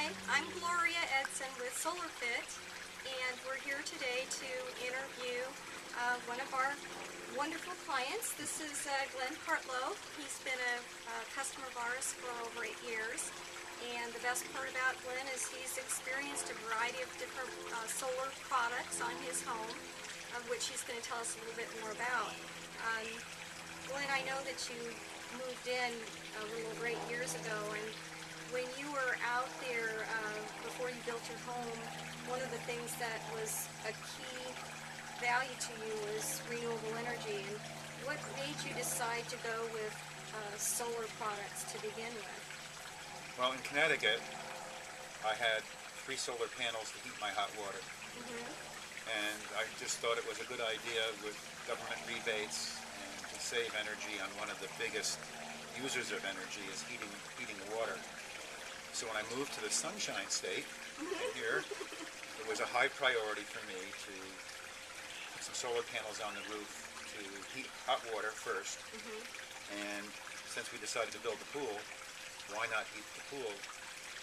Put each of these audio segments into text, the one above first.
Hi, I'm Gloria Edson with SolarFit, and we're here today to interview one of our wonderful clients. This is Glenn Partelow. He's been a customer of ours for over 8 years, and the best part about Glenn is he's experienced a variety of different solar products on his home, of which he's going to tell us a little bit more about. Glenn, I know that you moved in a little over 8 years ago, and when you were out there before you built your home, one of the things that was a key value to you was renewable energy. And what made you decide to go with solar products to begin with? Well, in Connecticut, I had 3 solar panels to heat my hot water. And I just thought it was a good idea with government rebates and to save energy on one of the biggest users of energy is heating water. So when I moved to the Sunshine State here, it was a high priority for me to put some solar panels on the roof to heat hot water first. And since we decided to build the pool, why not heat the pool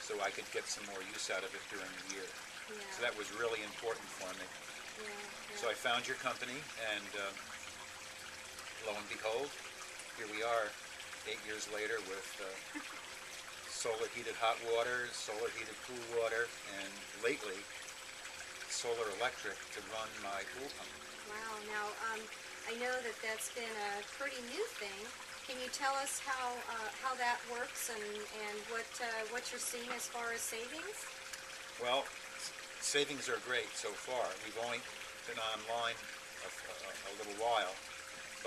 so I could get some more use out of it during the year? So that was really important for me. So I found your company, and lo and behold, here we are 8 years later with solar heated hot water, solar heated pool water, and lately solar electric to run my pool pump. Wow. Now, I know that that's been a pretty new thing. Can you tell us how that works and what you're seeing as far as savings? Well, savings are great so far. We've only been online a little while,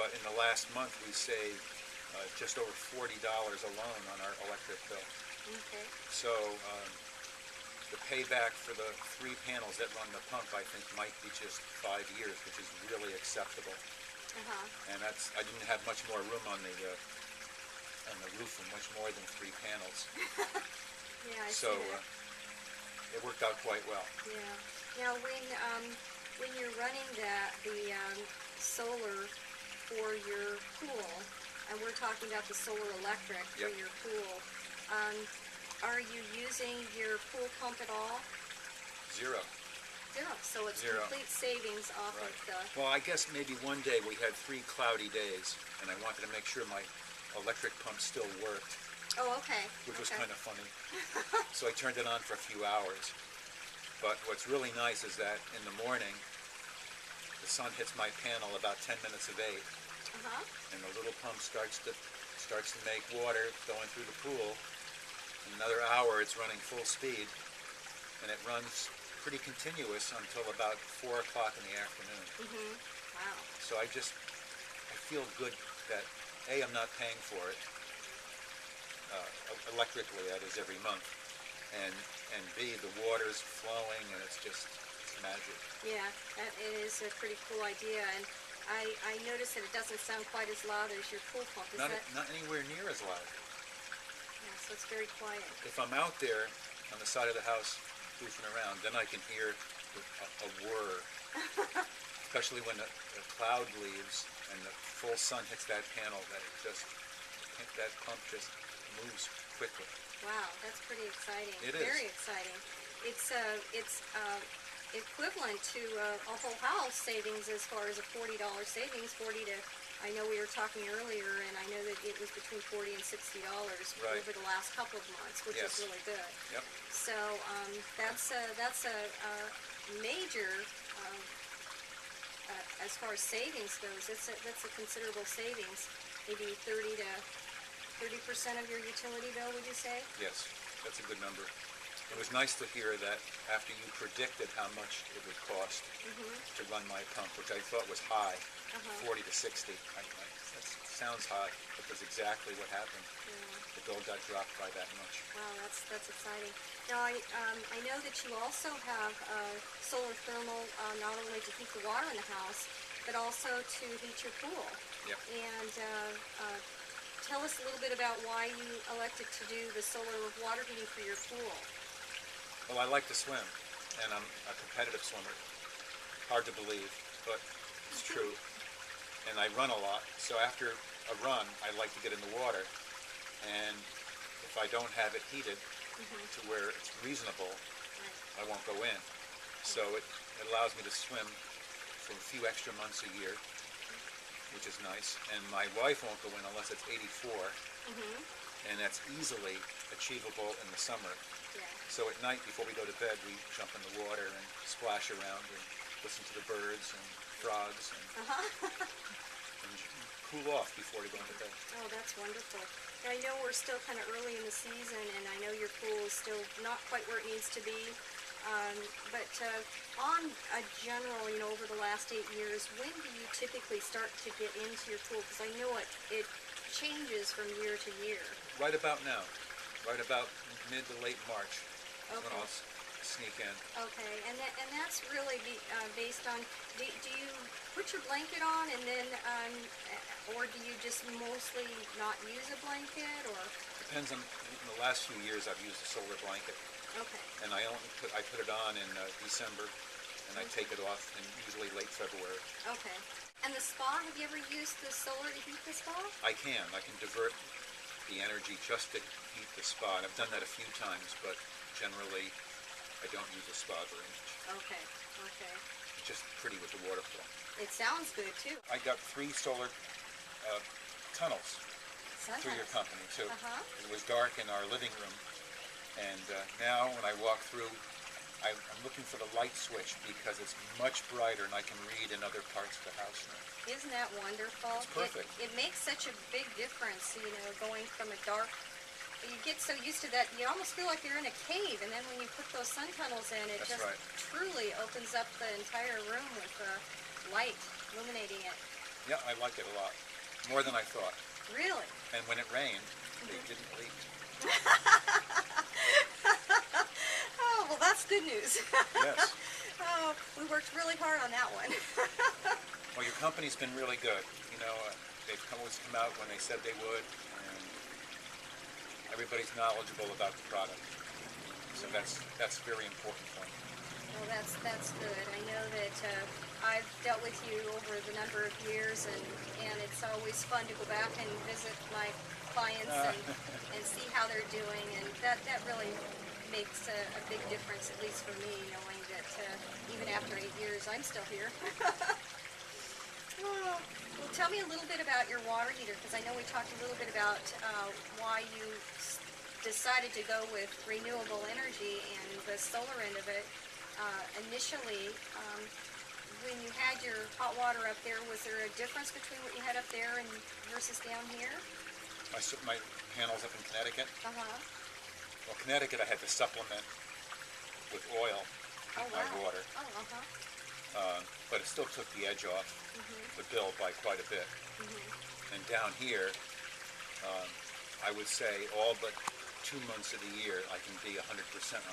but in the last month we saved just over $40 alone on our electric bill. Okay. So the payback for the 3 panels that run the pump, I think, might be just 5 years, which is really acceptable. And I didn't have much more room on the roof, and much more than 3 panels. Yeah, I so see that. It worked out quite well. Yeah. Now, when you're running the solar for your pool, and we're talking about the solar electric for your pool, are you using your pool pump at all? Zero. Zero. So it's Zero. Complete savings off of the... Well, I guess maybe one day we had 3 cloudy days, and I wanted to make sure my electric pump still worked. Oh, okay. Which was kind of funny. So I turned it on for a few hours. But what's really nice is that in the morning, the sun hits my panel about 10 minutes of 8, and the little pump starts to make water going through the pool. In another hour, it's running full speed, and it runs pretty continuous until about 4 o'clock in the afternoon. Wow. So I feel good that A, I'm not paying for it, electrically, that is, every month, and B, the water's flowing, and it's magic. Yeah, it is a pretty cool idea, and I noticed that it doesn't sound quite as loud as your pool pump. Is not anywhere near as loud. Yeah, so it's very quiet. If I'm out there on the side of the house goofing around, then I can hear a whir, especially when the cloud leaves and the full sun hits that panel. That pump just moves quickly. Wow, that's pretty exciting. It is. Very exciting. It's equivalent to a whole house savings as far as a $40 savings. I know we were talking earlier, and I know that it was between $40 and $60 over the last couple of months, which is really good. Yep. So that's a major, as far as savings goes. That's a considerable savings. Maybe 30% of your utility bill, would you say? Yes, that's a good number. It was nice to hear that after you predicted how much it would cost to run my pump, which I thought was high, 40 to 60. That sounds high, but that's exactly what happened. The bill got dropped by that much. Wow, that's exciting. Now, I know that you also have solar thermal, not only to heat the water in the house, but also to heat your pool. Yep. And tell us a little bit about why you elected to do the solar water heating for your pool. Well, I like to swim, and I'm a competitive swimmer. Hard to believe, but it's true. And I run a lot, so after a run, I like to get in the water. And if I don't have it heated, to where it's reasonable, Right. I won't go in. So it allows me to swim for a few extra months a year, which is nice. And my wife won't go in unless it's 84, and that's easily achievable in the summer. Yeah. So at night, before we go to bed, we jump in the water and splash around and listen to the birds and frogs and cool off before we go into bed. Oh, that's wonderful. Now, I know we're still kind of early in the season, and I know your pool is still not quite where it needs to be. But on a general, over the last 8 years, when do you typically start to get into your pool? Because I know it changes from year to year. Right about now, right about mid to late March, is when Okay. I'll sneak in. Okay, and that's really based on, do you put your blanket on and then, or do you just mostly not use a blanket, or? Depends on, in the last few years I've used a solar blanket, Okay. and I put it on in December, and I take it off in usually late February. Okay. And the spa, have you ever used the solar to heat the spa? I can divert the energy just to heat the spa, and I've done that a few times, but generally I don't use a spa very much. Okay, okay. It's just pretty with the waterfall. It sounds good too. I got 3 solar tunnels through your Sunrise. company too. Uh-huh. It was dark in our living room, and now when I walk through, I'm looking for the light switch because it's much brighter and I can read in other parts of the house now. Isn't that wonderful? It's perfect. It makes such a big difference, going from a dark, you get so used to that, you almost feel like you're in a cave, and then when you put those sun tunnels in, it That's just right. truly opens up the entire room with light illuminating it. Yeah, I like it a lot, more than I thought. Really? And when it rained, they didn't leak. Oh, well, that's good news. Yes. Oh, we worked really hard on that one. Well, your company's been really good. They've always come out when they said they would, and everybody's knowledgeable about the product. So that's very important for me. Well, that's good. I know that I've dealt with you over the number of years, and it's always fun to go back and visit my clients and see how they're doing, and that really makes a big difference, at least for me, knowing that even after 8 years, I'm still here. Oh, well, tell me a little bit about your water heater, because I know we talked a little bit about why you decided to go with renewable energy and the solar end of it. Initially, when you had your hot water up there, was there a difference between what you had up there and versus down here? My panels up in Connecticut. Uh-huh. Well, Connecticut I had to supplement with oil Oh, my wow. water, Oh, uh-huh. but it still took the edge off the bill by quite a bit. And down here, I would say all but 2 months of the year I can be 100%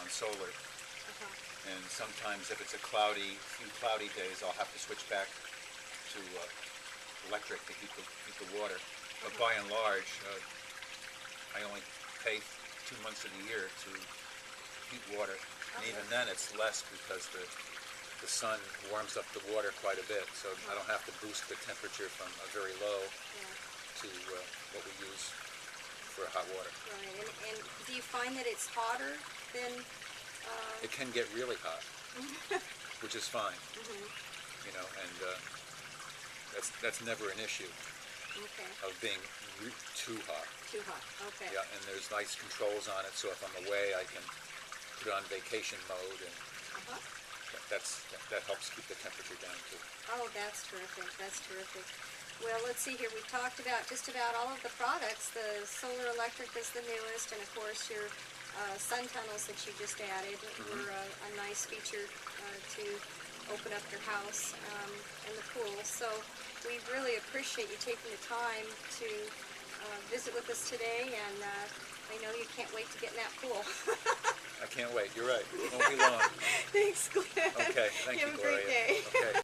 on solar. Uh-huh. And sometimes if it's a few cloudy days, I'll have to switch back to electric to heat the water. But by and large, I only pay 2 months of the year to heat water. And even then it's less because the sun warms up the water quite a bit, so I don't have to boost the temperature from a very low to what we use for hot water. Right, and do you find that it's hotter than... It can get really hot, which is fine, and that's never an issue Okay, of being too hot. too hot, okay. Yeah, and there's nice controls on it, so if I'm away, I can put it on vacation mode, and Uh-huh. that helps keep the temperature down too. Oh, that's terrific, that's terrific. Well, let's see here, we've talked about just about all of the products. The solar electric is the newest, and of course your sun tunnels that you just added were a nice feature to open up your house and the pool. So we really appreciate you taking the time to visit with us today, and I know you can't wait to get in that pool. I can't wait, you're right, it won't be long. Thanks, Glenn. Okay, thank you, Have a great Gloria. day. Okay.